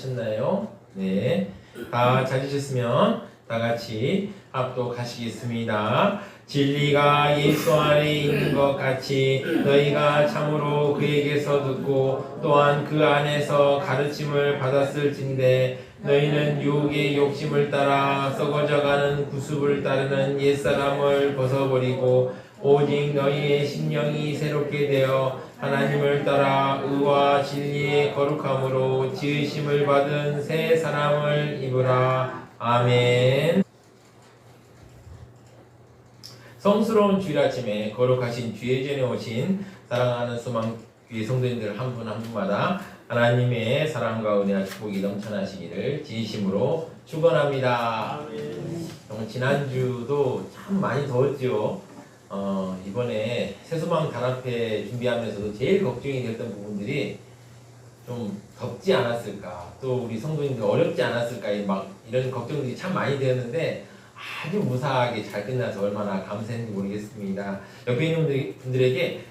찾으셨나요? 네. 다 찾으셨으면 다 같이 합독하시겠습니다. 진리가 예수 안에 있는 것 같이 너희가 참으로 그에게서 듣고 또한 그 안에서 가르침을 받았을진대 너희는 유혹의 욕심을 따라 썩어져가는 구습을 따르는 옛사람을 벗어버리고 오직 너희의 심령이 새롭게 되어 하나님을 따라 의와 진리의 거룩함으로 지으심을 받은 새 사람을 입으라. 아멘. 성스러운 주일 아침에 거룩하신 주의 전에 오신 사랑하는 소망교회 성도님들 한 분 한 분마다 하나님의 사랑과 은혜와 축복이 넘쳐나시기를 진심으로 축원합니다. 정말 지난주도 참 많이 더웠죠. 이번에 새소망 단합회 준비하면서도 제일 걱정이 됐던 부분들이 좀 덥지 않았을까, 또 우리 성도님들 어렵지 않았을까, 막 이런 걱정들이 참 많이 되었는데 아주 무사하게 잘 끝나서 얼마나 감사했는지 모르겠습니다. 옆에 있는 분들에게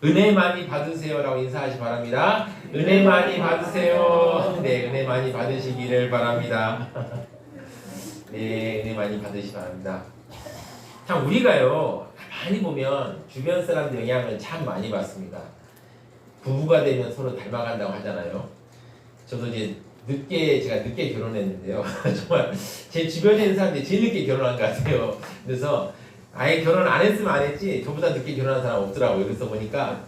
은혜 많이 받으세요라고 인사하시 바랍니다. 은혜 많이 받으세요. 네, 은혜 많이 받으시기를 바랍니다. 네, 은혜 많이 받으시기 바랍니다. 참 우리가요 많이 보면 주변 사람들 영향을 참 많이 받습니다. 부부가 되면 서로 닮아간다고 하잖아요. 저도 이제 제가 늦게 결혼했는데요. 정말 제 주변에 있는 사람들이 제일 늦게 결혼한 것 같아요. 그래서 아예 결혼 안 했으면 안 했지 저보다 늦게 결혼한 사람 없더라고요. 그래서 보니까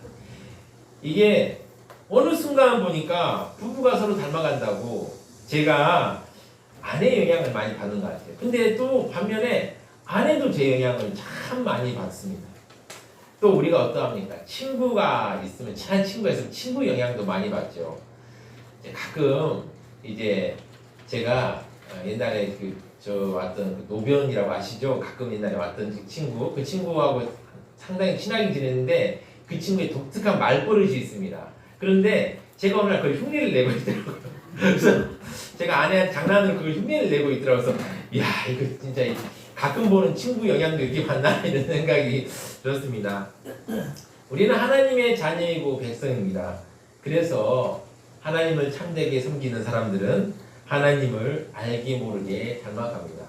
이게 어느 순간 보니까 부부가 서로 닮아간다고 제가 아내의 영향을 많이 받는 것 같아요. 근데 또 반면에 아내도 제 영향을 참 많이 받습니다. 또 우리가 어떠합니까? 친구가 있으면, 친한 친구가 있으면 친구 영향도 많이 받죠. 가끔 이제 제가 옛날에 왔던 그 노변이라고 아시죠? 가끔 옛날에 왔던 그 친구하고 상당히 친하게 지냈는데 그 친구의 독특한 말버릇이 있습니다. 그런데 제가 어느 날 그걸 흉내를 내고 있더라고요. 그래서 제가 아내한테 장난으로 그걸 흉내를 내고 있더라고요. 그래서 이야, 이거 진짜 가끔 보는 친구 영향도 이렇게 받나 이런 생각이 들었습니다. 우리는 하나님의 자녀이고 백성입니다. 그래서 하나님을 참되게 섬기는 사람들은 하나님을 알게 모르게 닮아갑니다.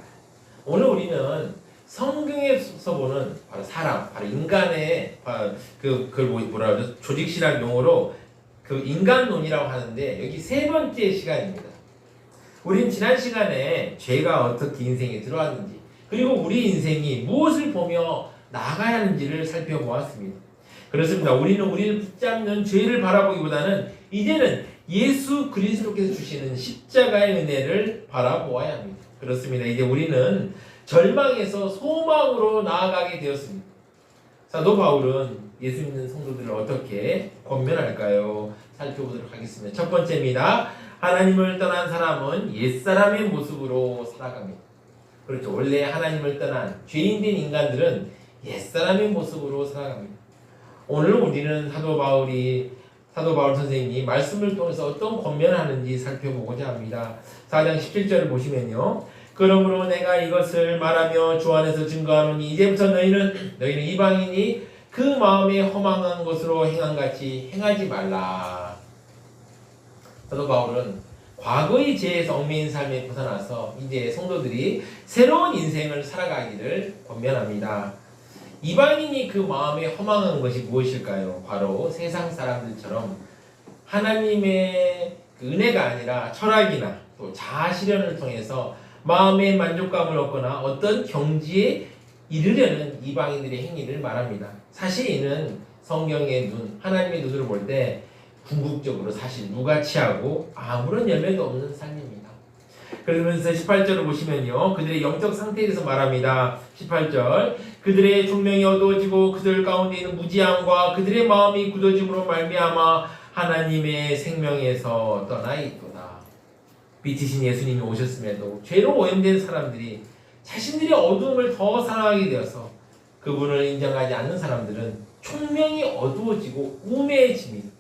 오늘 우리는 성경에서 보는 바로 사람, 바로 인간의 그걸 뭐라 그러죠? 조직신학 용어로 그 인간론이라고 하는데 여기 세 번째 시간입니다. 우린 지난 시간에 죄가 어떻게 인생에 들어왔는지 그리고 우리 인생이 무엇을 보며 나가야 하는지를 살펴보았습니다. 그렇습니다. 우리는 우리를 붙잡는 죄를 바라보기보다는 이제는 예수 그리스도께서 주시는 십자가의 은혜를 바라보아야 합니다. 그렇습니다. 이제 우리는 절망에서 소망으로 나아가게 되었습니다. 사도 바울은 예수 믿는 성도들을 어떻게 권면할까요? 살펴보도록 하겠습니다. 첫 번째입니다. 하나님을 떠난 사람은 옛사람의 모습으로 살아갑니다. 그렇죠. 원래 하나님을 떠난 죄인된 인간들은 옛사람의 모습으로 살아갑니다. 오늘 우리는 사도 바울 선생님이 말씀을 통해서 어떤 권면을 하는지 살펴보고자 합니다. 4장 17절을 보시면요. 그러므로 내가 이것을 말하며 주 안에서 증거하노니 이제부터 너희는 이방인이 그 마음에 허망한 것으로 행한같이 행하지 말라. 사도 바울은 과거의 죄에서 얽매인 삶에 벗어나서 이제 성도들이 새로운 인생을 살아가기를 권면합니다. 이방인이 그 마음에 허망한 것이 무엇일까요? 바로 세상 사람들처럼 하나님의 그 은혜가 아니라 철학이나 또 자아 실현을 통해서 마음의 만족감을 얻거나 어떤 경지에 이르려는 이방인들의 행위를 말합니다. 사실 이는 성경의 하나님의 눈으로 볼 때 궁극적으로 사실 무가치하고 아무런 열매도 없는 삶입니다. 그러면서 18절을 보시면요. 그들의 영적 상태에 대해서 말합니다. 18절 그들의 총명이 어두워지고 그들 가운데 있는 무지함과 그들의 마음이 굳어짐으로 말미암아 하나님의 생명에서 떠나 있도다. 빛이신 예수님이 오셨음에도 죄로 오염된 사람들이 자신들의 어두움을 더 사랑하게 되어서 그분을 인정하지 않는 사람들은 총명이 어두워지고 우매해집니다.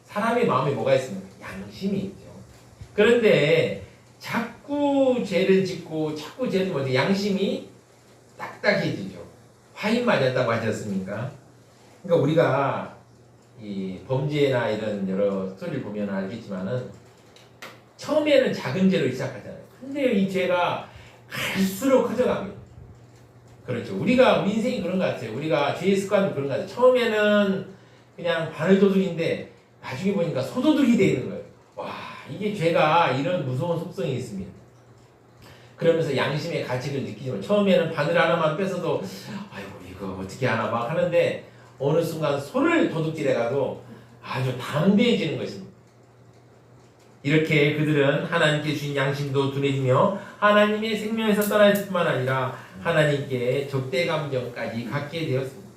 사람의 마음에 뭐가 있습니까? 양심이 있죠. 그런데 자꾸 죄를 짓고 자꾸 죄를 뭐지? 양심이 딱딱해지죠. 화인 맞았다고 하지 않습니까? 그러니까 우리가 이 범죄나 이런 여러 스토리를 보면 알겠지만은 처음에는 작은 죄로 시작하잖아요. 근데 이 죄가 갈수록 커져갑니다. 그렇죠. 우리 인생이 그런 것 같아요. 우리가 죄의 습관도 그런 것 같아요. 처음에는 그냥 바늘도둑인데 나중에 보니까 소도둑이 돼 있는 거예요. 와, 이게 죄가 이런 무서운 속성이 있습니다. 그러면서 양심의 가책을 느끼지만 처음에는 바늘 하나만 뺏어도 아이고 이거 어떻게 하나 막 하는데 어느 순간 소를 도둑질해가도 아주 담대해지는 것입니다. 이렇게 그들은 하나님께 주신 양심도 둔해지며 하나님의 생명에서 떠날 뿐만 아니라 하나님께 적대 감정까지 갖게 되었습니다.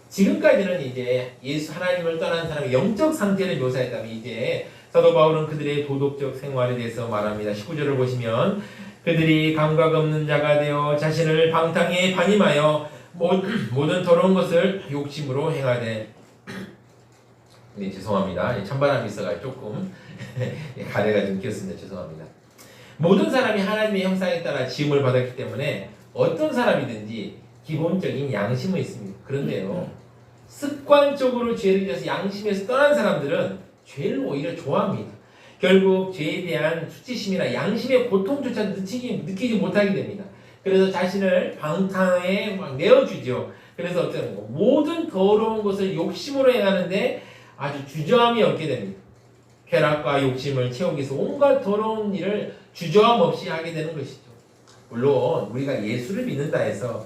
지금까지는 이제 예수 하나님을 떠난 사람의 영적 상태를 묘사했다면 이제 사도 바울은 그들의 도덕적 생활에 대해서 말합니다. 19절을 보시면 그들이 감각 없는 자가 되어 자신을 방탕에 반임하여 모든 더러운 것을 욕심으로 행하되 네, 죄송합니다. 찬바람이 있어가 조금 가래가 좀 끼었습니다. 죄송합니다. 모든 사람이 하나님의 형상에 따라 지음을 받았기 때문에 어떤 사람이든지 기본적인 양심은 있습니다. 그런데요, 습관적으로 죄를 지어서 양심에서 떠난 사람들은 죄를 오히려 좋아합니다. 결국 죄에 대한 수치심이나 양심의 고통조차 느끼지 못하게 됩니다. 그래서 자신을 방탕에 막 내어주죠. 그래서 어쩌는 거 모든 더러운 것을 욕심으로 행하는데 아주 주저함이 없게 됩니다. 쾌락과 욕심을 채우기 위해서 온갖 더러운 일을 주저함 없이 하게 되는 것이죠. 물론 우리가 예수를 믿는다 해서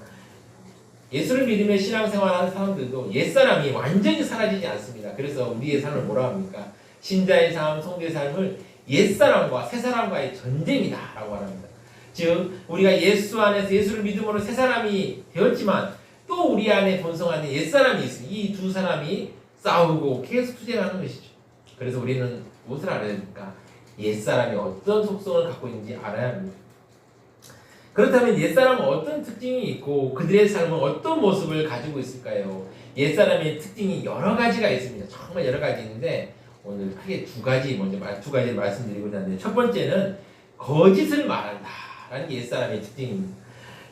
예수를 믿으며 신앙생활하는 사람들도 옛사람이 완전히 사라지지 않습니다. 그래서 우리의 삶을 뭐라 합니까? 신자의 삶, 성도의 삶을 옛사람과 새사람과의 전쟁이다 라고 합니다. 즉 우리가 예수 안에서 예수를 믿음으로 새사람이 되었지만 또 우리 안에 본성 안에 옛사람이 있습니다. 이 두 사람이 싸우고 계속 투쟁하는 것이죠. 그래서 우리는 무엇을 알아야 됩니까? 옛사람이 어떤 속성을 갖고 있는지 알아야 합니다. 그렇다면 옛사람은 어떤 특징이 있고 그들의 삶은 어떤 모습을 가지고 있을까요? 옛사람의 특징이 여러 가지가 있습니다. 정말 여러 가지 있는데 오늘 크게 두 가지를 말씀드리고자 하는데 첫 번째는 거짓을 말한다라는 게 옛사람의 특징입니다.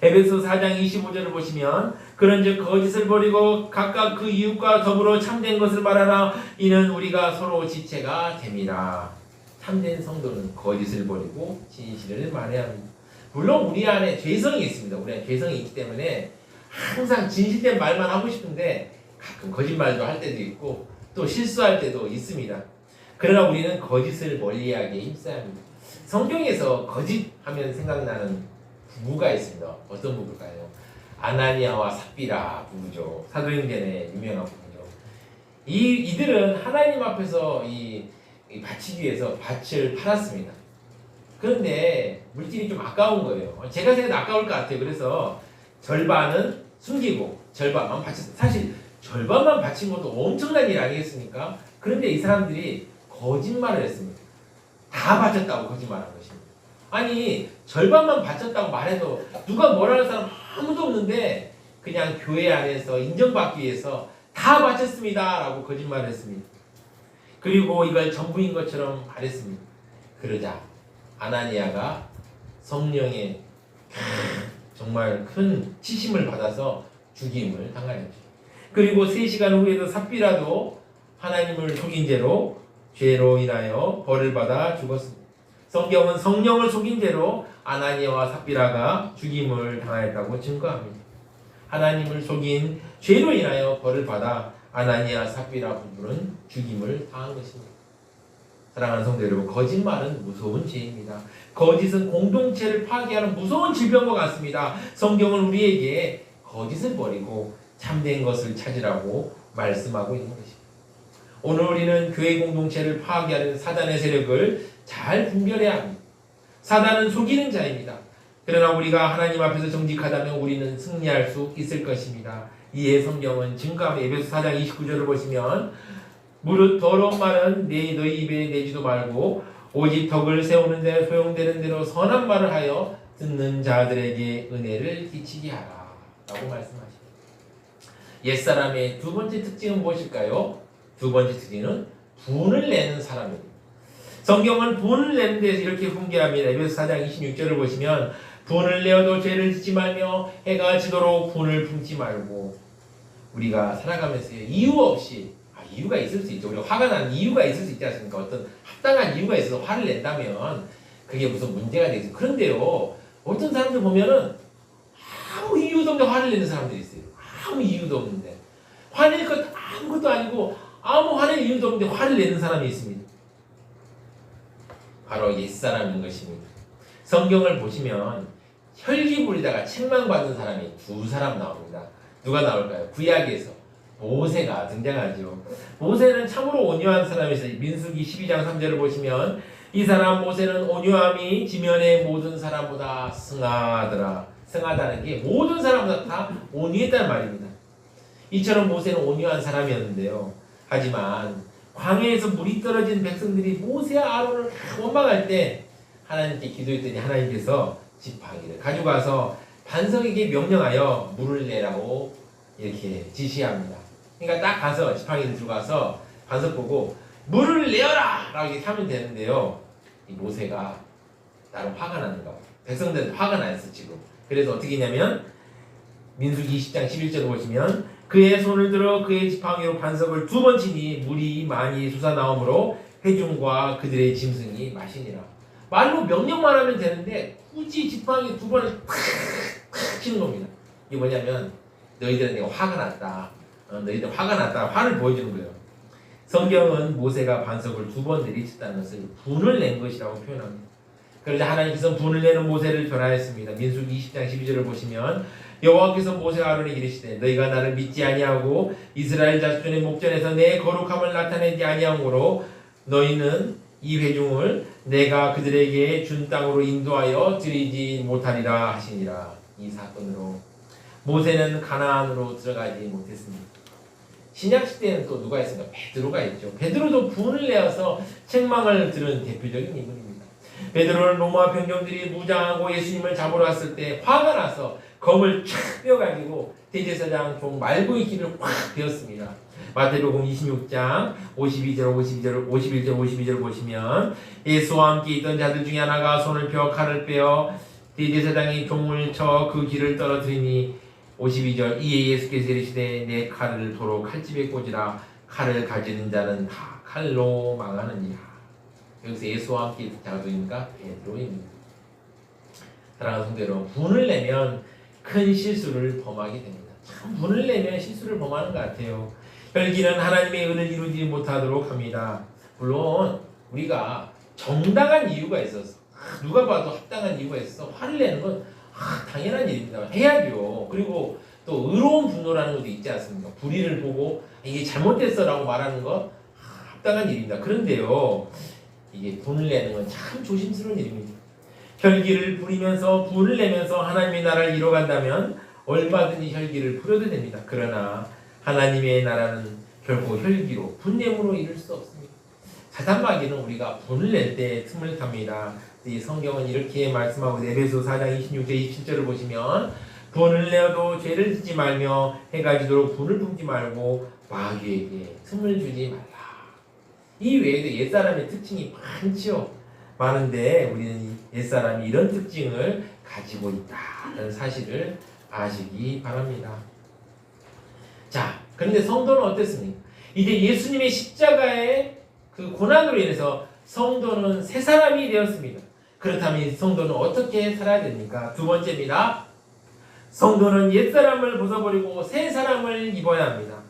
에베소 4장 25절을 보시면 그런즉 거짓을 버리고 각각 그 이웃과 더불어 참된 것을 말하라. 이는 우리가 서로 지체가 됨이라. 참된 성도는 거짓을 버리고 진실을 말해야 합니다. 물론 우리 안에 죄성이 있습니다. 우리 안에 죄성이 있기 때문에 항상 진실된 말만 하고 싶은데 가끔 거짓말도 할 때도 있고 또 실수할 때도 있습니다. 그러나 우리는 거짓을 멀리하기에 힘써야 합니다. 성경에서 거짓하면 생각나는 부부가 있습니다. 어떤 부부일까요? 아나니아와 삽비라 부부죠. 사도행전의 유명한 부부죠. 이들은 하나님 앞에서 이 바치기 위해서 밭을 팔았습니다. 그런데 물질이 좀 아까운 거예요. 제가 생각해도 아까울 것 같아요. 그래서 절반은 숨기고 절반만 바쳤어요. 사실 절반만 바친 것도 엄청난 일 아니겠습니까? 그런데 이 사람들이 거짓말을 했습니다. 다 바쳤다고 거짓말한 것입니다. 아니 절반만 바쳤다고 말해도 누가 뭐라는 사람 아무도 없는데 그냥 교회 안에서 인정받기 위해서 다 바쳤습니다 라고 거짓말을 했습니다. 그리고 이걸 전부인 것처럼 말했습니다. 그러자 아나니아가 성령의 정말 큰 치심을 받아서 죽임을 당하였죠. 그리고 3시간 후에도 삽비라도 하나님을 속인 죄로 인하여 벌을 받아 죽었습니다. 성경은 성령을 속인 죄로 아나니아와 삽비라가 죽임을 당하였다고 증거합니다. 하나님을 속인 죄로 인하여 벌을 받아 아나니아 삽비라 부부는 죽임을 당한 것입니다. 사랑하는 성도 여러분, 거짓말은 무서운 죄입니다. 거짓은 공동체를 파괴하는 무서운 질병과 같습니다. 성경은 우리에게 거짓을 버리고 참된 것을 찾으라고 말씀하고 있는 것입니다. 오늘 우리는 교회 공동체를 파괴하는 사단의 세력을 잘 분별해야 합니다. 사단은 속이는 자입니다. 그러나 우리가 하나님 앞에서 정직하다면 우리는 승리할 수 있을 것입니다. 이에 성경은 증거하며 에베소 4장 29절을 보시면 무릇 더러운 말은 너희 입에 내지도 말고 오직 덕을 세우는 데 소용되는 대로 선한 말을 하여 듣는 자들에게 은혜를 끼치게 하라 라고 말씀하십니다. 옛사람의 두 번째 특징은 무엇일까요? 두 번째 특징은 분을 내는 사람입니다. 성경은 분을 내는 데서 이렇게 훈계합니다. 에베소 4장 26절을 보시면 분을 내어도 죄를 짓지 말며 해가 지도록 분을 품지 말고 우리가 살아가면서 이유 없이 이유가 있을 수 있죠. 우리가 화가 나는 이유가 있을 수 있지 않습니까? 어떤 합당한 이유가 있어서 화를 낸다면 그게 무슨 문제가 되겠죠. 그런데요, 어떤 사람들 보면은 아무 이유도 없는데 화를 내는 사람들이 있어요. 아무 이유도 없는데. 화낼 것 아무것도 아니고 아무 화낼 이유도 없는데 화를 내는 사람이 있습니다. 바로 옛사람인 것입니다. 성경을 보시면 혈기 부리다가 책망받은 사람이 두 사람 나옵니다. 누가 나올까요? 구약에서 모세가 등장하죠. 모세는 참으로 온유한 사람이었어요. 민수기 12장 3절을 보시면 이 사람 모세는 온유함이 지면의 모든 사람보다 승하더라. 승하다는 게 모든 사람보다 다 온유했다는 말입니다. 이처럼 모세는 온유한 사람이었는데요. 하지만 광야에서 물이 떨어진 백성들이 모세와 아론을 원망할 때 하나님께 기도했더니 하나님께서 지팡이를 가져가서 반석에게 명령하여 물을 내라고 이렇게 지시합니다. 그러니까 딱 가서 지팡이를 들고 가서 반석 보고 물을 내어라! 라고 이렇게 하면 되는데요. 이 모세가 나름 화가 나는가 봐요. 백성들한테 화가 났어 지금. 그래서 어떻게 했냐면 민수기 20장 11절을 보시면 그의 손을 들어 그의 지팡이로 반석을 2번 치니 물이 많이 솟아나오므로 회중과 그들의 짐승이 마시니라. 말로 명령만 하면 되는데 굳이 지팡이 2번을 탁 치는 겁니다. 이게 뭐냐면 너희들은 내가 화가 났다. 너희들 화가 났다. 화를 보여주는 거예요. 성경은 모세가 반석을 2번 내리쳤다는 것을 분을 낸 것이라고 표현합니다. 그러자 하나님께서 분을 내는 모세를 변화했습니다. 민수기 20장 12절을 보시면 여호와께서 모세와 아론에게 이르시되 너희가 나를 믿지 아니하고 이스라엘 자손의 목전에서 내 거룩함을 나타내지 아니하므로 너희는 이 회중을 내가 그들에게 준 땅으로 인도하여 드리지 못하리라 하시니라. 이 사건으로 모세는 가나안으로 들어가지 못했습니다. 신약 시대에는 또 누가 있습니까? 베드로가 있죠. 베드로도 분을 내어서 책망을 들은 대표적인 인물입니다. 베드로는 로마 병정들이 무장하고 예수님을 잡으러 왔을 때 화가 나서 검을 촥 펴가지고 대제사장 종 말고의 길을 확 베었습니다. 마태복음 26장 51절 52절 보시면 예수와 함께 있던 자들 중에 하나가 손을 펴 칼을 빼어 대제사장이 종을 쳐 그 길을 떨어뜨리니 52절 이에 예수께서 이르시되 내 칼을 도로 칼집에 꽂으라 칼을 가지는 자는 다 칼로 망하느니라. 여기서 예수와 함께 있던 자가 누구입니까? 베드로입니다. 사랑하는 성도 여러분, 분을 내면 큰 실수를 범하게 됩니다. 참 분을 내면 실수를 범하는 것 같아요. 혈기는 하나님의 의를 이루지 못하도록 합니다. 물론 우리가 정당한 이유가 있어서 누가 봐도 합당한 이유가 있어서 화를 내는 건 당연한 일입니다. 해야죠. 그리고 또 의로운 분노라는 것도 있지 않습니까? 불의를 보고 이게 잘못됐어 라고 말하는 건 합당한 일입니다. 그런데요, 이게 분을 내는 건 참 조심스러운 일입니다. 혈기를 부리면서 분을 내면서 하나님의 나라를 이뤄간다면 얼마든지 혈기를 부려도 됩니다. 그러나 하나님의 나라는 결코 혈기로 분냄으로 이룰 수 없습니다. 사단 마귀는 우리가 분을 낼 때 틈을 탑니다. 이 성경은 이렇게 말씀하고 에베소 4장 26절 27절을 보시면 분을 내어도 죄를 짓지 말며 해가 지도록 분을 품지 말고 마귀에게 틈을 주지 말라. 이 외에도 옛사람의 특징이 많죠. 많은데 우리는 옛사람이 이런 특징을 가지고 있다는 사실을 아시기 바랍니다. 자, 그런데 성도는 어땠습니까? 이제 예수님의 십자가의 그 고난으로 인해서 성도는 새 사람이 되었습니다. 그렇다면 성도는 어떻게 살아야 됩니까? 두 번째입니다. 성도는 옛사람을 벗어버리고 새 사람을 입어야 합니다.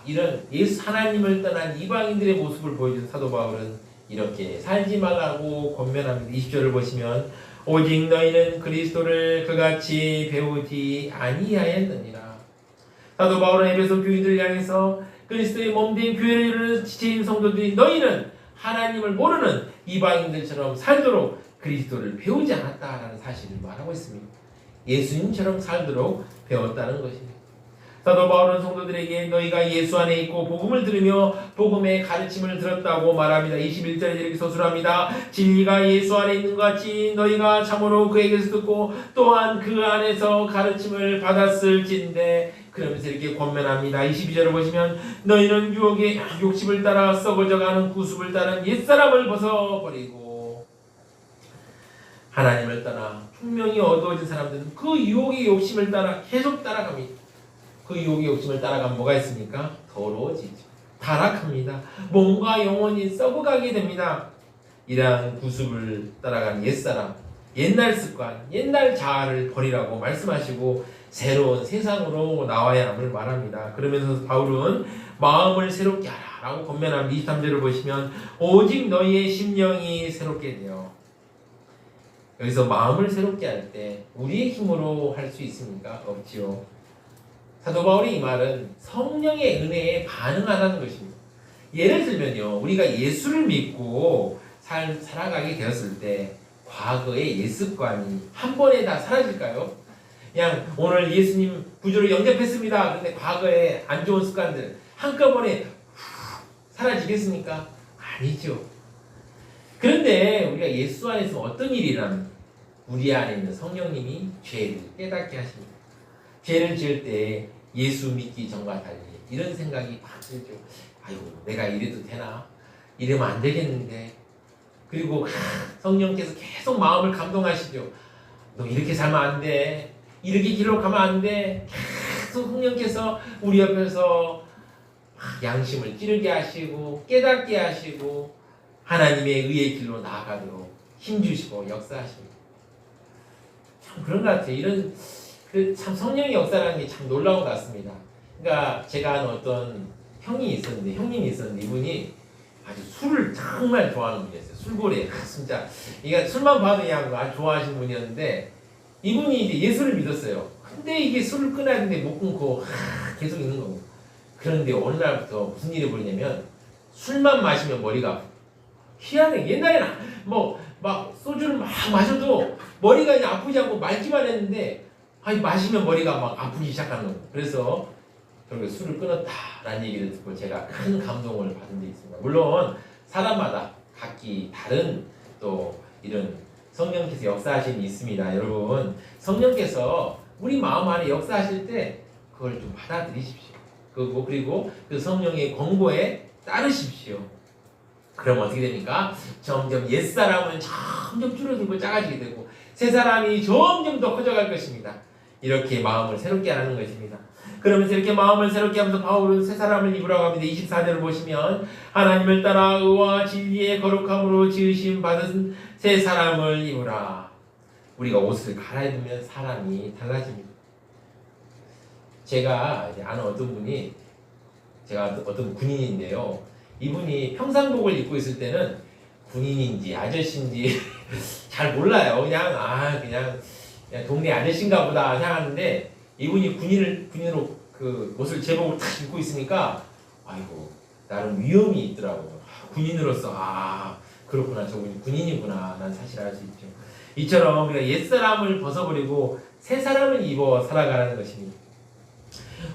이런 예수 하나님을 떠난 이방인들의 모습을 보여준 사도 바울은 이렇게 살지 말라고 권면합니다. 20절을 보시면 오직 너희는 그리스도를 그같이 배우지 아니하였느니라. 사도 바울은 에베소 교인들을 향해서 그리스도의 몸된 교회를 이루는 지체인 성도들이 너희는 하나님을 모르는 이방인들처럼 살도록 그리스도를 배우지 않았다라는 사실을 말하고 있습니다. 예수님처럼 살도록 배웠다는 것입니다. 사도 바울은 성도들에게 너희가 예수 안에 있고 복음을 들으며 복음의 가르침을 들었다고 말합니다. 21절에 이렇게 서술합니다. 진리가 예수 안에 있는 것 같이 너희가 참으로 그에게서 듣고 또한 그 안에서 가르침을 받았을진데 그러면서 이렇게 권면합니다. 22절을 보시면 너희는 유혹의 욕심을 따라 썩어져가는 구습을 따른 옛사람을 벗어버리고 하나님을 떠나 분명히 어두워진 사람들은 그 유혹의 욕심을 따라 계속 따라갑니다. 그 유혹의 욕심을 따라가면 뭐가 있습니까? 더러워지죠. 타락합니다. 몸과 영혼이 썩어가게 됩니다. 이러한 구습을 따라가는 옛사람, 옛날 습관, 옛날 자아를 버리라고 말씀하시고 새로운 세상으로 나와야 함을 말합니다. 그러면서 바울은 마음을 새롭게 하라 라고 권면한 23절을 보시면 오직 너희의 심령이 새롭게 되어, 여기서 마음을 새롭게 할 때 우리의 힘으로 할 수 있습니까? 없지요. 사도 바울의 이 말은 성령의 은혜에 반응하라는 것입니다. 예를 들면요, 우리가 예수를 믿고 살아가게 되었을 때 과거의 옛 습관이 한 번에 다 사라질까요? 그냥 오늘 예수님 구주로 영접했습니다. 그런데 과거의 안 좋은 습관들 한꺼번에 사라지겠습니까? 아니죠. 그런데 우리가 예수 안에서 어떤 일이 일어납니까? 우리 안에 있는 성령님이 죄를 깨닫게 하십니다. 죄를 지을 때 예수 믿기 전과 달리 이런 생각이 막 들죠. 아유, 내가 이래도 되나? 이러면 안 되겠는데. 그리고 성령께서 계속 마음을 감동하시죠. 너 이렇게 살면 안 돼. 이렇게 길로 가면 안 돼. 계속 성령께서 우리 옆에서 양심을 찌르게 하시고 깨닫게 하시고 하나님의 의의 길로 나아가도록 힘주시고 역사하십니다. 참 그런 것 같아요. 이런 참 성령의 역사라는 게 참 놀라운 것 같습니다. 그러니까 제가 아는 어떤 형님이 있었는데 이분이 아주 술을 정말 좋아하는 분이었어요. 술고래. 진짜 이게 술만 봐도 그냥 아주 좋아하시는 분이었는데 이분이 이제 예수를 믿었어요. 근데 이게 술을 끊어야 되는데 못 끊고 계속 있는 거고. 그런데 어느 날부터 무슨 일이 벌이냐면 술만 마시면 머리가 아프고, 희한해. 옛날에는 막 소주를 막 마셔도 머리가 이제 아프지 않고 맑기만 했는데 마시면 머리가 막 아프기 시작하는 거예요. 그래서 결국에 술을 끊었다라는 얘기를 듣고 제가 큰 감동을 받은 데 있습니다. 물론 사람마다 각기 다른 또 이런 성령께서 역사하심이 있습니다. 여러분, 성령께서 우리 마음 안에 역사하실 때 그걸 좀 받아들이십시오. 그리고 그 성령의 권고에 따르십시오. 그럼 어떻게 됩니까? 점점 옛사람은 점점 줄어들고 작아지게 되고 새 사람이 점점 더 커져갈 것입니다. 이렇게 마음을 새롭게 하는 것입니다. 그러면서 이렇게 마음을 새롭게 하면서 바울은 새 사람을 입으라고 합니다. 24절을 보시면 하나님을 따라 의와 진리의 거룩함으로 지으심 받은 새 사람을 입으라. 우리가 옷을 갈아입으면 사람이 달라집니다. 제가 아는 어떤 분이, 제가 어떤 군인인데요, 이분이 평상복을 입고 있을 때는 군인인지 아저씨인지 잘 몰라요. 그냥 동네 아저씨인가 보다 생각하는데 이분이 군인으로 그 옷을 제복을 딱 입고 있으니까 아이고 나름 위험이 있더라고요. 군인으로서 그렇구나, 저분이 군인이구나, 난 사실 알 수 있죠. 이처럼 우리가 옛사람을 벗어버리고 새 사람을 입어 살아가는 것입니다.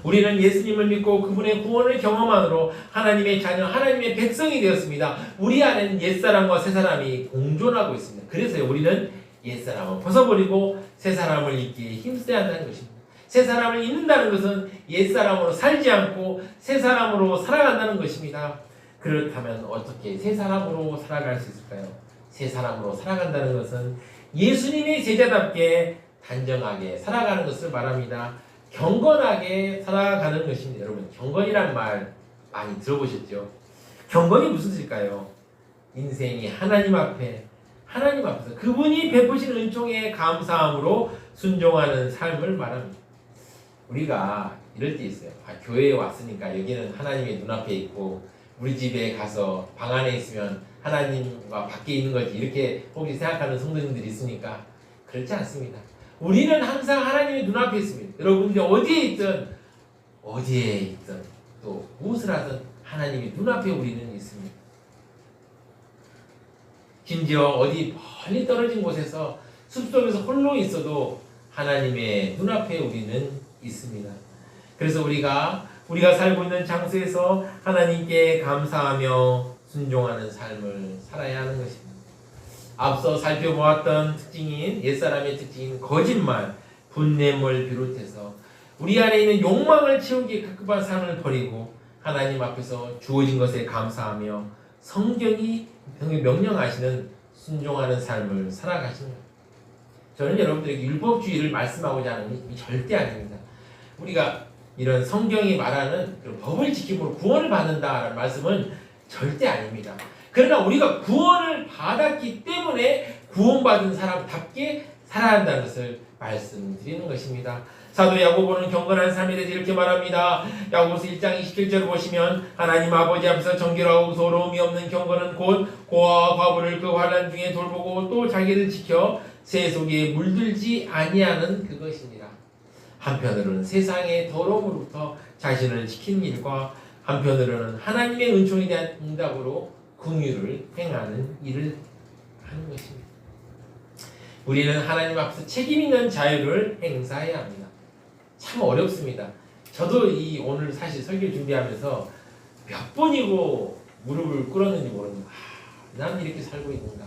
우리는 예수님을 믿고 그분의 구원을 경험함으로 하나님의 자녀, 하나님의 백성이 되었습니다. 우리 안에는 옛사람과 새사람이 공존하고 있습니다. 그래서 우리는 옛사람을 벗어버리고 새사람을 입기에 힘써야 한다는 것입니다. 새사람을 입는다는 것은 옛사람으로 살지 않고 새사람으로 살아간다는 것입니다. 그렇다면 어떻게 새사람으로 살아갈 수 있을까요? 새사람으로 살아간다는 것은 예수님의 제자답게 단정하게 살아가는 것을 말합니다. 경건하게 살아가는 것입니다. 여러분, 경건이란 말 많이 들어보셨죠? 경건이 무슨 뜻일까요? 인생이 하나님 앞에서 그분이 베푸신 은총에 감사함으로 순종하는 삶을 말합니다. 우리가 이럴 때 있어요. 교회에 왔으니까 여기는 하나님의 눈앞에 있고 우리 집에 가서 방 안에 있으면 하나님과 밖에 있는 거지, 이렇게 혹시 생각하는 성도님들이 있으니까 그렇지 않습니다. 우리는 항상 하나님의 눈앞에 있습니다. 여러분들이 어디에 있든 또 무엇을 하든 하나님의 눈앞에 우리는 있습니다. 심지어 어디 멀리 떨어진 곳에서 숲속에서 홀로 있어도 하나님의 눈앞에 우리는 있습니다. 그래서 우리가 살고 있는 장소에서 하나님께 감사하며 순종하는 삶을 살아야 하는 것입니다. 앞서 살펴보았던 특징인 옛사람의 특징인 거짓말, 분냄을 비롯해서 우리 안에 있는 욕망을 채우기에 급급한 삶을 버리고 하나님 앞에서 주어진 것에 감사하며 성경이 명령하시는 순종하는 삶을 살아가시는 거예요. 저는 여러분들에게 율법주의를 말씀하고자 하는 게 절대 아닙니다. 우리가 이런 성경이 말하는 그런 법을 지킴으로 구원을 받는다라는 말씀은 절대 아닙니다. 그러나 우리가 구원을 받았기 때문에 구원받은 사람답게 살아야 한다는 것을 말씀드리는 것입니다. 사도 야고보는 경건한 삶에 대해서 이렇게 말합니다. 야고보서 1장 27절 보시면 하나님 아버지 앞에서 정결하고 서러움이 없는 경건은 곧 고아와 과부를 그 환난 중에 돌보고 또 자기를 지켜 새 속에 물들지 아니하는 그것입니다. 한편으로는 세상의 더러움으로부터 자신을 지키는 일과 한편으로는 하나님의 은총에 대한 응답으로 긍휼을 행하는 일을 하는 것입니다. 우리는 하나님 앞에서 책임 있는 자유를 행사해야 합니다. 참 어렵습니다. 저도 오늘 사실 설교 준비하면서 몇 번이고 무릎을 꿇었는지 모릅니다. 나는 이렇게 살고 있는가?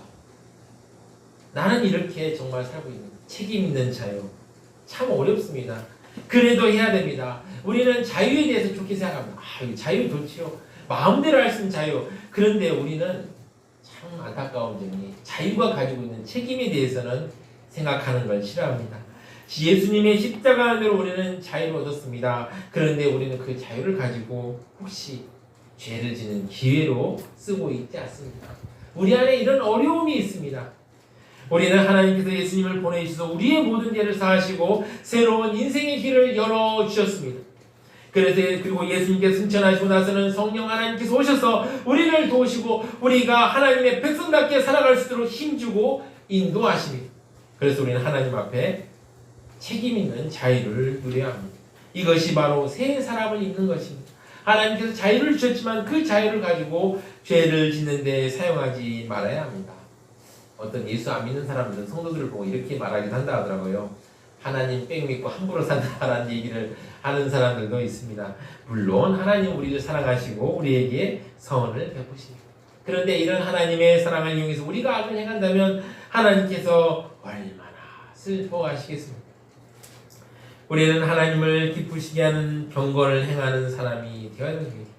나는 이렇게 정말 살고 있는가? 책임 있는 자유. 참 어렵습니다. 그래도 해야 됩니다. 우리는 자유에 대해서 좋게 생각합니다. 자유 좋지요. 마음대로 할 수 있는 자유. 그런데 우리는 참 안타까운 점이 자유가 가지고 있는 책임에 대해서는 생각하는 걸 싫어합니다. 예수님의 십자가 안으로 우리는 자유를 얻었습니다. 그런데 우리는 그 자유를 가지고 혹시 죄를 지는 기회로 쓰고 있지 않습니까? 우리 안에 이런 어려움이 있습니다. 우리는 하나님께서 예수님을 보내주셔서 우리의 모든 죄를 사하시고 새로운 인생의 길을 열어주셨습니다. 그리고 예수님께서 승천하시고 나서는 성령 하나님께서 오셔서 우리를 도우시고 우리가 하나님의 백성답게 살아갈 수 있도록 힘주고 인도하십니다. 그래서 우리는 하나님 앞에 책임 있는 자유를 누려야 합니다. 이것이 바로 새 사람을 입는 것입니다. 하나님께서 자유를 주셨지만 그 자유를 가지고 죄를 짓는 데 사용하지 말아야 합니다. 어떤 예수 안 믿는 사람들은 성도들을 보고 이렇게 말하기도 한다 하더라고요. 하나님 뺑 믿고 함부로 산다라는 얘기를 하는 사람들도 있습니다. 물론 하나님 우리를 사랑하시고 우리에게 선을 베푸십니다. 그런데 이런 하나님의 사랑을 이용해서 우리가 악을 행한다면 하나님께서 얼마나 슬퍼하시겠습니까? 우리는 하나님을 기쁘시게 하는 경건을 행하는 사람이 되어야 됩니다.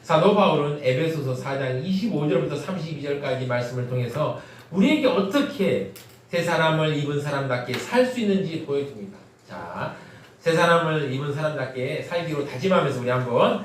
사도 바울은 에베소서 4장 25절부터 32절까지 말씀을 통해서 우리에게 어떻게 새 사람을 입은 사람답게 살 수 있는지 보여줍니다. 자, 새 사람을 입은 사람답게 살기로 다짐하면서 우리 한번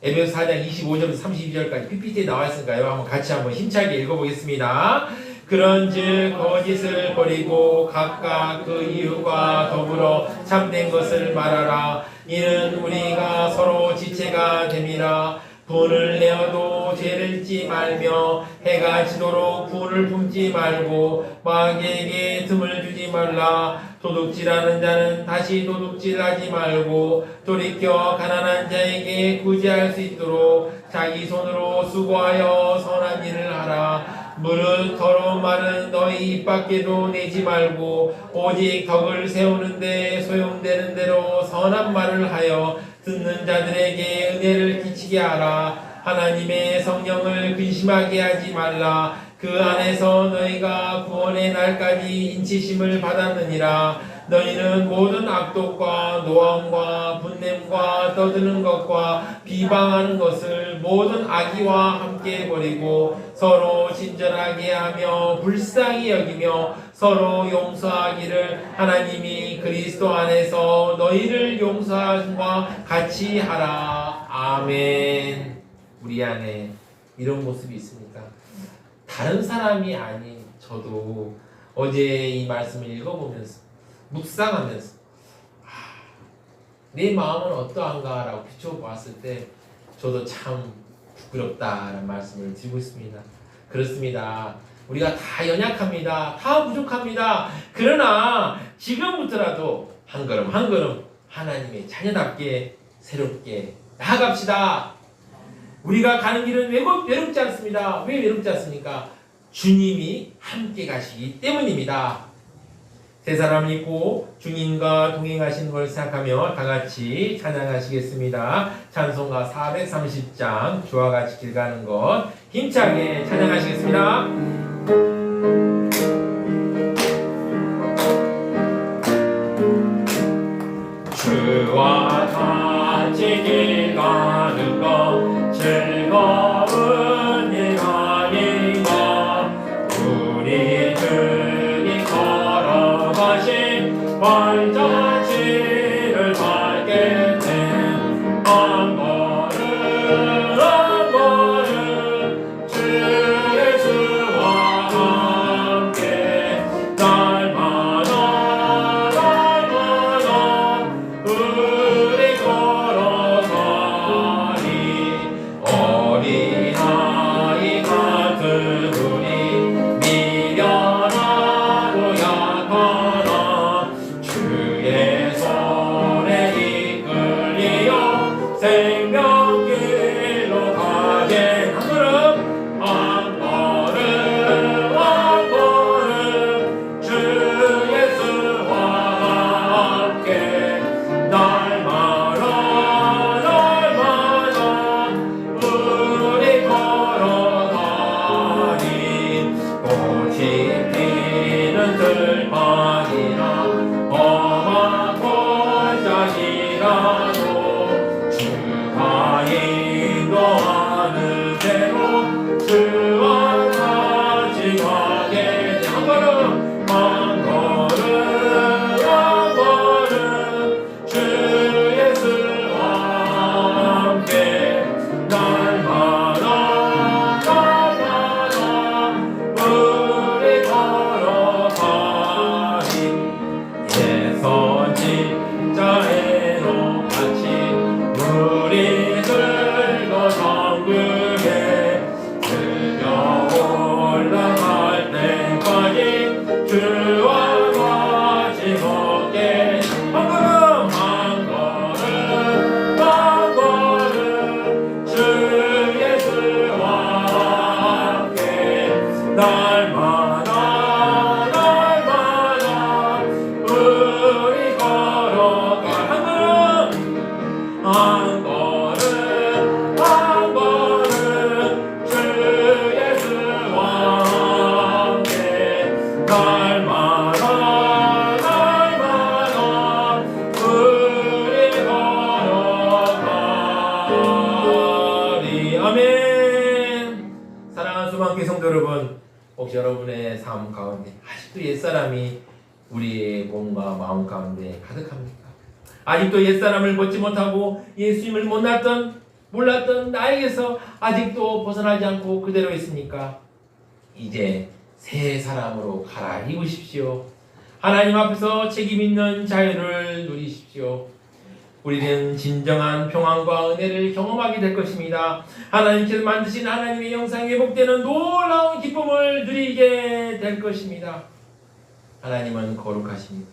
에베소 4장 25절부터 32절까지 PPT에 나와 있으니까요. 한번 같이 한번 힘차게 읽어보겠습니다. 그런즉 거짓을 버리고 각각 그 이유가 더불어 참된 것을 말하라. 이는 우리가 서로 지체가 됨이라. 분을 내어도 죄를 짓지 말며 해가 지도록 분을 품지 말고 마귀에게 틈을 주지 말라. 도둑질하는 자는 다시 도둑질하지 말고 돌이켜 가난한 자에게 구제할 수 있도록 자기 손으로 수고하여 선한 일을 하라. 무릇 더러운 말은 너희 입 밖에도 내지 말고 오직 덕을 세우는데 소용되는 대로 선한 말을 하여 듣는 자들에게 은혜를 끼치게 하라. 하나님의 성령을 근심하게 하지 말라. 그 안에서 너희가 구원의 날까지 인치심을 받았느니라. 너희는 모든 악독과 노함과 분냄과 떠드는 것과 비방하는 것을 모든 악의와 함께 버리고 서로 친절하게 하며 불쌍히 여기며 서로 용서하기를 하나님이 그리스도 안에서 너희를 용서함과 같이 하라. 아멘. 우리 안에 이런 모습이 있습니까? 다른 사람이 아닌 저도 어제 이 말씀을 읽어보면서 묵상하면서 내 마음은 어떠한가 라고 비춰보았을 때 저도 참 부끄럽다라는 말씀을 드리고 있습니다. 그렇습니다. 우리가 다 연약합니다. 다 부족합니다. 그러나 지금부터라도 한 걸음 한 걸음 하나님의 자녀답게 새롭게 나아갑시다. 우리가 가는 길은 외롭지 않습니다. 왜 외롭지 않습니까? 주님이 함께 가시기 때문입니다. 세 사람을 입고 주님과 동행하시는 걸 생각하며 다 같이 찬양하시겠습니다. 찬송가 430장 주와 같이 길 가는 것 힘차게 찬양하시겠습니다. 주와 같이 길 가는 것 즐거운 일 아닌가. 우리 주님 걸어가신 발자취를 밟게 된 하리라. 험한 골짜기라도 주가 인도하는 대로 주와 같이 가게 돼. 한 걸음 한 걸음 한 걸음 주 예수와 함께 날마다 우리 걸어가리. 예선지자애로 같이 우리 들고 성금에 들려 올라갈 때까지 주와 같이 걷게. 한 걸음 한 걸음 한 걸음 주 예수와 함께 날마다 날마다 우리 걸어가. 한 걸음 한 걸음 주 예수와 함께 날마다 날마다 우리 걸어가리. 아멘. 사랑하는 수많은 성도 여러분, 혹시 여러분의 삶 가운데 아직도 옛사람이 우리의 몸과 마음 가운데 가득합니까? 아직도 옛사람을 벗지 못하고 예수님을 몰랐던 나에게서 아직도 벗어나지 않고 그대로 있습니까? 이제 새 사람으로 갈아입으십시오. 하나님 앞에서 책임 있는 자유를 누리십시오. 우리는 진정한 평안과 은혜를 경험하게 될 것입니다. 하나님께서 만드신 하나님의 형상에 회복되는 놀라운 기쁨을 누리게 될 것입니다. 하나님은 거룩하십니다.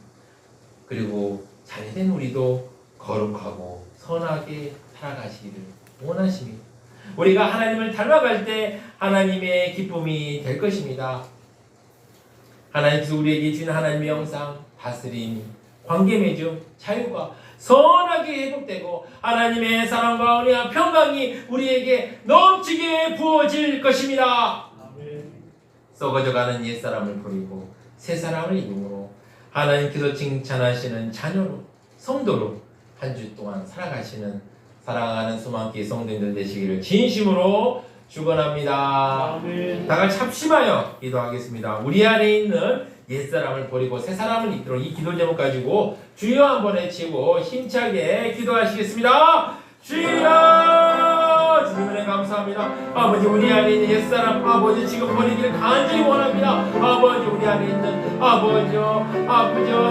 그리고 잘된 우리도 거룩하고 선하게 살아가시기를 원하십니다. 우리가 하나님을 닮아갈 때 하나님의 기쁨이 될 것입니다. 하나님께서 우리에게 주신 하나님의 형상, 다스림, 관계 맺음, 자유가 선하게 회복되고 하나님의 사랑과 은혜와 평강이 우리에게 넘치게 부어질 것입니다. 썩어져가는 옛사람을 버리고 새사람을 입음으로 하나님께서 칭찬하시는 자녀로, 성도로 한 주 동안 살아가시는 사랑하는 수많은 성도님들 되시기를 진심으로 축원합니다. 다 같이 합심하여 기도하겠습니다. 우리 안에 있는 옛사람을 버리고 새사람을 입도록 이 기도 제목 가지고 주여 한번 외치고 힘차게 기도하시겠습니다. 주여, 주님 은혜 감사합니다. 아버지, 우리 안에 있는 옛사람 아버지 지금 버리기를 간절히 원합니다. 아버지, 우리 안에 있는 아버지요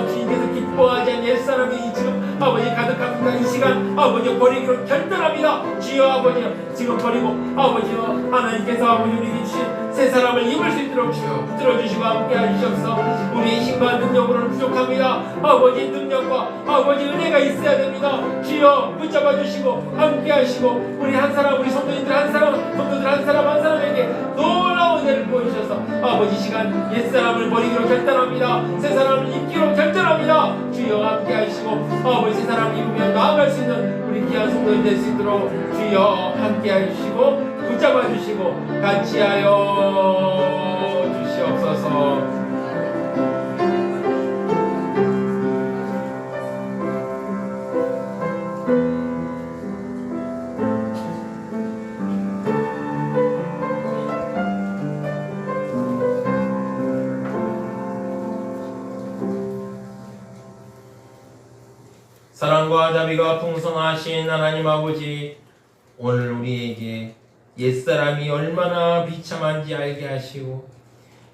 주님께서 기뻐하지 않는 옛사람이 지금 아버지 가득합니다. 이 시간 아버지 버리기로 결단합니다. 주여, 아버지 지금 버리고 아버지요 하나님께서 아버지 우리에게 주신 새 사람을 입을 수 있도록 주여 붙들어 주시고 함께 하시옵소서. 우리의 힘과 능력으로는 부족합니다. 아버지 능력과 아버지 은혜가 있어야 됩니다. 주여 붙잡아 주시고 함께 하시고 우리 한 사람, 우리 성도님들 한 사람, 성도들 한 사람 한 사람에게 놀라운 은혜를 보여주셔서 아버지 시간 옛사람을 버리기로 결단합니다. 새 사람을 입기로 결단합니다. 주여 함께 하시고 아버지 새 사람을 입으며 나아갈 수 있는 우리 귀한 성도님 될 수 있도록 주여 함께 하시고 붙잡아 주시고 같이 하여 주시옵소서. 사랑과 자비가 풍성하신 하나님 아버지, 오늘 우리에게 옛사람이 얼마나 비참한지 알게 하시고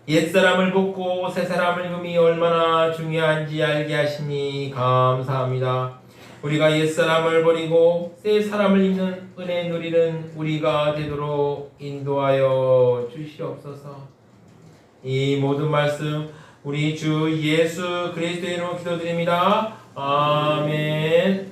옛사람을 벗고 새사람을 입음이 얼마나 중요한지 알게 하시니 감사합니다. 우리가 옛사람을 버리고 새사람을 입는 은혜 누리는 우리가 되도록 인도하여 주시옵소서. 이 모든 말씀 우리 주 예수 그리스도의 이름으로 기도드립니다. 아멘.